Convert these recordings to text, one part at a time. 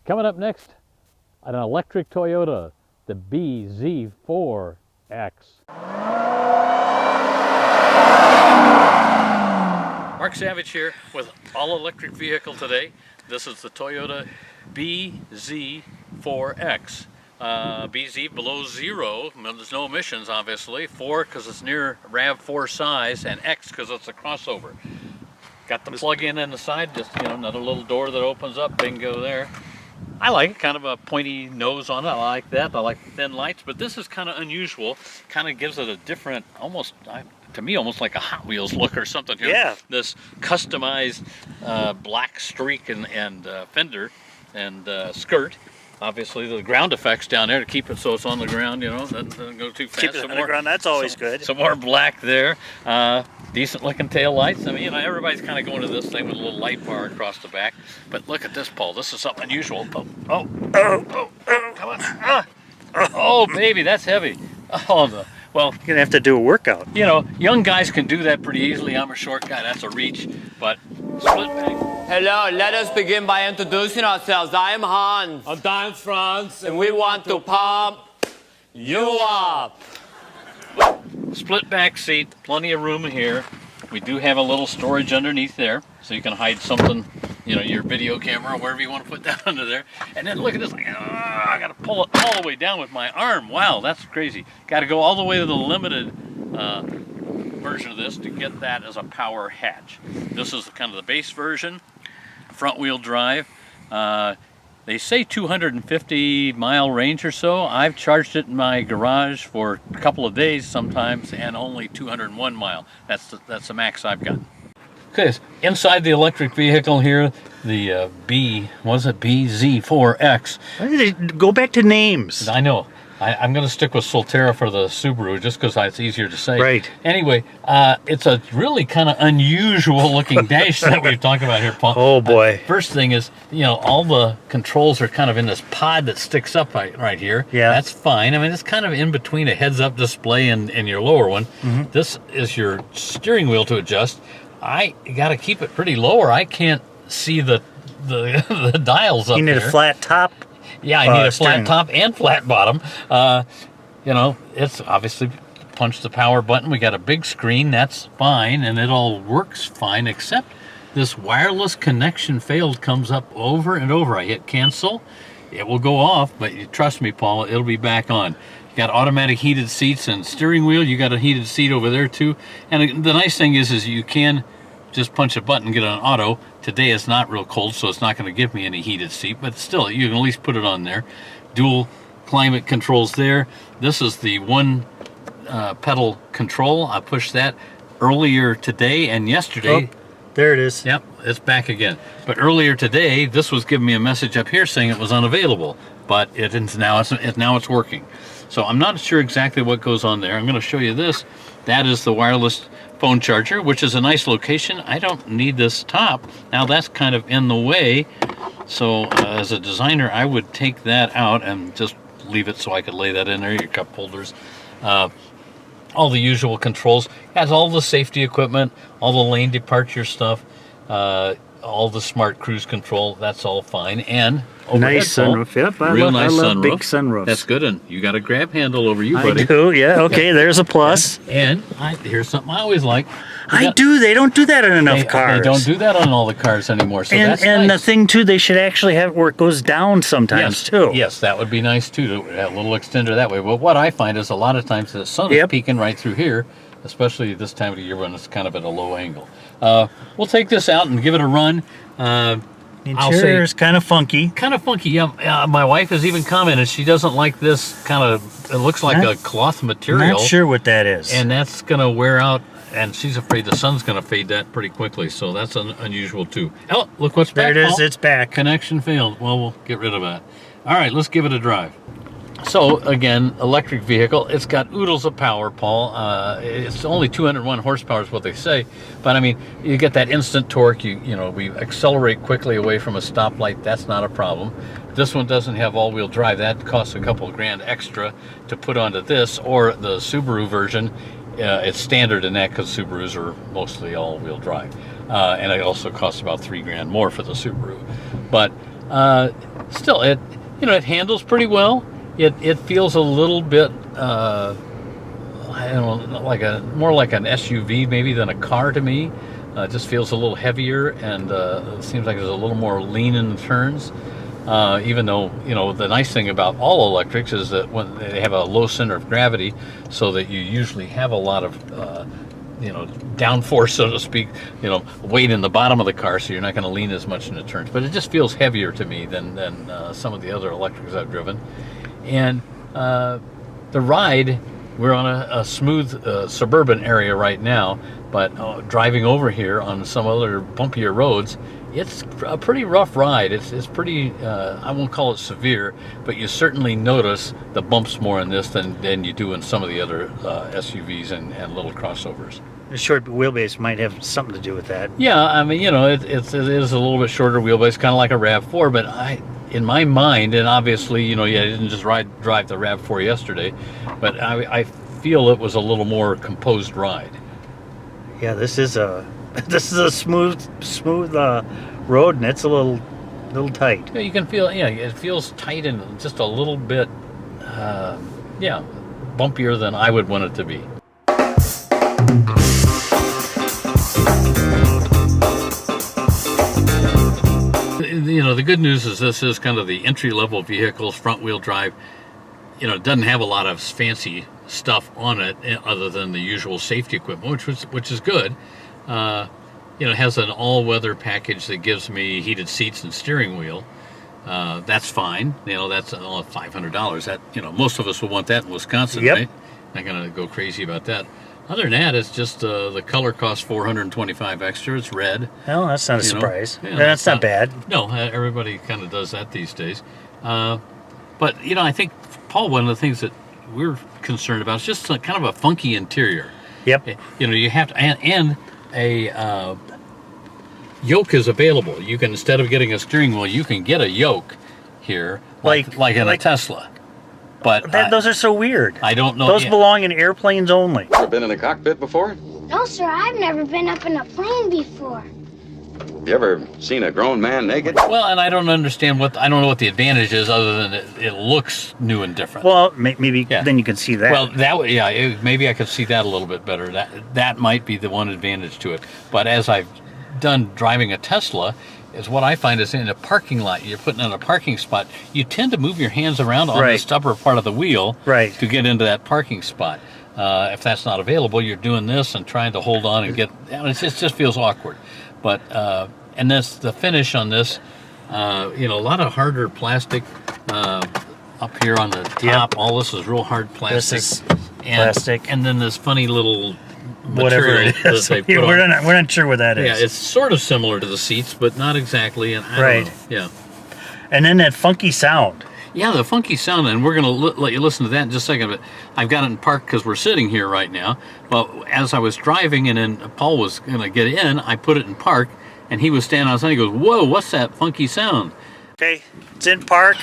Coming up next, an electric Toyota, the bZ4X. Mark Savage here with all electric vehicle today. This is the Toyota bZ4X. BZ below 0, there's no emissions obviously, 4 because it's near RAV4 size, and X because it's a crossover. Got the plug-in the side, just another little door that opens up, bingo there. I like it, kind of a pointy nose on it, I like that. I like the thin lights, but this is kind of unusual, kind of gives it a different, almost, to me, almost like a Hot Wheels look or something here. Yeah. This customized black streak and fender and skirt. Obviously, the ground effects down there to keep it so it's on the ground, doesn't go too fast. Keep it on the ground, that's always good. Some more black there. Decent looking tail lights. I mean, everybody's kind of going to this thing with a little light bar across the back. But look at this, Paul. This is something unusual. Oh, come on. Oh, baby, that's heavy. Oh, well, You're gonna have to do a workout. Young guys can do that pretty easily. I'm a short guy, that's a reach. But split bag. Hello, let us begin by introducing ourselves. I am Hans. I'm France, And we want to pump you up. Split back seat, plenty of room here. We do have a little storage underneath there, so you can hide something, your video camera or wherever you want to put that under there. And then look at this, I gotta pull it all the way down with my arm. Wow, that's crazy. Gotta go all the way to the limited version of this to get that as a power hatch. This is kind of the base version, front wheel drive. They say 250 mile range or so. I've charged it in my garage for a couple of days sometimes, and only 201 mile. That's the max I've got. Okay, inside the electric vehicle here, the bZ4X. Why did they go back to names? I know. I'm going to stick with Solterra for the Subaru just because it's easier to say. Right. Anyway, it's a really kind of unusual looking dash that we've talked about here, Paul. Oh boy. First thing is, all the controls are kind of in this pod that sticks up right here. Yeah. That's fine. I mean, it's kind of in between a heads-up display and your lower one. Mm-hmm. This is your steering wheel to adjust. I got to keep it pretty low or I can't see the the dials up there. You need a flat top. Yeah, I need a flat top and flat bottom. It's obviously punch the power button. We got a big screen, that's fine, and it all works fine, except this wireless connection failed comes up over and over. I hit cancel, it will go off, but you trust me, Paul, it'll be back on. You got automatic heated seats and steering wheel. You got a heated seat over there too. And the nice thing is you can just punch a button and get on auto. Today it's not real cold, so it's not going to give me any heated seat, but still, you can at least put it on there. Dual climate controls there. This is the one pedal control. I pushed that earlier today and yesterday. Oh, there it is. Yep, it's back again. But earlier today, this was giving me a message up here saying it was unavailable, but now it's working. So I'm not sure exactly what goes on there. I'm going to show you this. That is the wireless phone charger, which is a nice location. I don't need this top. Now that's kind of in the way. So as a designer, I would take that out and just leave it so I could lay that in there, your cup holders. All the usual controls. Has all the safety equipment, all the lane departure stuff, all the smart cruise control. That's all fine. And nice sunroof. Yep, I love big sunroofs. That's good. And you got a grab handle over you, buddy. I do, yeah. Okay, there's a plus. And here's something I always like. They don't do that on enough cars. They don't do that on all the cars anymore. So and that's nice. The thing too, they should actually have it where it goes down sometimes too. Yes, that would be nice too, to have a little extender that way. But what I find is a lot of times the sun is peeking right through here, especially this time of the year when it's kind of at a low angle. We'll take this out and give it a run. Interior is kind of funky. Kind of funky, yeah. My wife has even commented she doesn't like this kind of, it looks like a cloth material. Not sure what that is. And that's going to wear out, and she's afraid the sun's going to fade that pretty quickly, so that's unusual too. Oh, look what's back. There it is, it's back. Connection failed. Well, we'll get rid of that. All right, let's give it a drive. So again, electric vehicle. It's got oodles of power, Paul. It's only 201 horsepower is what they say, but I mean, you get that instant torque. We accelerate quickly away from a stoplight. That's not a problem. This one doesn't have all-wheel drive. That costs a couple of grand extra to put onto this, or the Subaru version. It's standard in that because Subarus are mostly all-wheel drive, and it also costs about $3 grand more for the Subaru. But Still, it handles pretty well. It feels a little bit, I don't know, more like an SUV maybe than a car to me. It just feels a little heavier, and it seems like there's a little more lean in the turns. Even though, the nice thing about all electrics is that when they have a low center of gravity, so that you usually have a lot of downforce, so to speak, weight in the bottom of the car, so you're not going to lean as much in the turns. But it just feels heavier to me than some of the other electrics I've driven. And the ride, we're on a smooth suburban area right now, but driving over here on some other bumpier roads, it's a pretty rough ride. It's pretty, I won't call it severe, but you certainly notice the bumps more in this than you do in some of the other SUVs and little crossovers. The short wheelbase might have something to do with that. Yeah, I mean, it is a little bit shorter wheelbase, kind of like a RAV4, but in my mind, and obviously, I didn't just drive the RAV4 yesterday, but I feel it was a little more composed ride. Yeah, this is a smooth road, and it's a little tight. Yeah, you can feel, it feels tight and just a little bit, bumpier than I would want it to be. The good news is this is kind of the entry-level vehicles, front-wheel drive. It doesn't have a lot of fancy stuff on it other than the usual safety equipment, which is good. It has an all-weather package that gives me heated seats and steering wheel. That's fine. That's all $500. That most of us will want that in Wisconsin, yep. Right? Not gonna go crazy about that. Other than that, it's just the color costs $425 extra. It's red. Well, that's not a surprise. Yeah, that's not bad. No, everybody kind of does that these days. But I think, Paul, one of the things that we're concerned about is just kind of a funky interior. Yep. You have to, and a yoke is available. You can, instead of getting a steering wheel, you can get a yoke here, like in a Tesla. But those are so weird. I don't know. Those belong in airplanes only. Ever been in a cockpit before? No, sir, I've never been up in a plane before. You ever seen a grown man naked? Well, and I don't understand I don't know what the advantage is other than it looks new and different. Well, maybe then you can see that. Well, maybe I could see that a little bit better. That might be the one advantage to it. But as I've done driving a Tesla, is what I find is in a parking lot, you're putting in a parking spot, you tend to move your hands around on the stubber part of the wheel to get into that parking spot. If that's not available, you're doing this and trying to hold on and get, it just feels awkward. But, and the finish on this, a lot of harder plastic up here on the top. Yep. All this is real hard plastic. This is plastic. And then this funny little whatever it is. We're not sure what that is. Yeah, it's sort of similar to the seats, but not exactly. And I don't know. Yeah. And then that funky sound. Yeah, the funky sound, and we're going to let you listen to that in just a second. But I've got it in park because we're sitting here right now. But as I was driving, and then Paul was going to get in, I put it in park, and he was standing outside. He goes, "Whoa, what's that funky sound?" Okay, it's in park.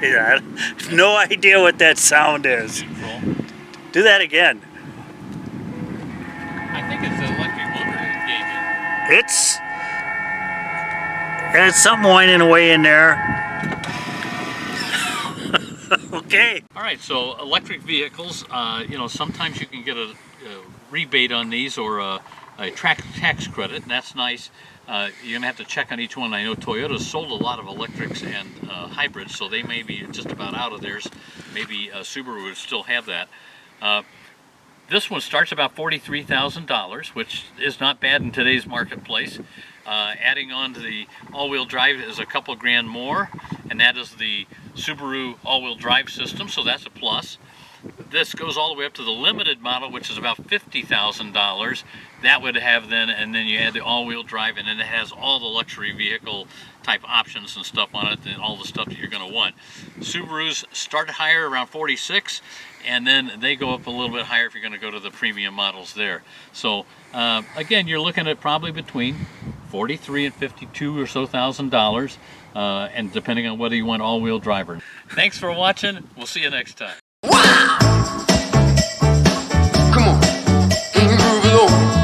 I have no idea what that sound is. Do that again. I think it's the electric motor engaging. It's something whining away in there. Okay. All right, so electric vehicles, sometimes you can get a rebate on these or a tax credit, and that's nice. You're going to have to check on each one. I know Toyota's sold a lot of electrics and hybrids, so they may be just about out of theirs. Maybe Subaru would still have that. This one starts about $43,000, which is not bad in today's marketplace. Adding on to the all-wheel drive is a couple grand more, and that is the Subaru all-wheel drive system, so that's a plus. This goes all the way up to the limited model, which is about $50,000. That would have then, and then you add the all-wheel drive, and then it has all the luxury vehicle type options and stuff on it, and all the stuff that you're going to want. Subarus start higher around 46, and then they go up a little bit higher if you're going to go to the premium models there. So again, you're looking at probably between $43,000 and $52,000 or so, and depending on whether you want all-wheel driver. Thanks for watching. We'll see you next time. Come on. go.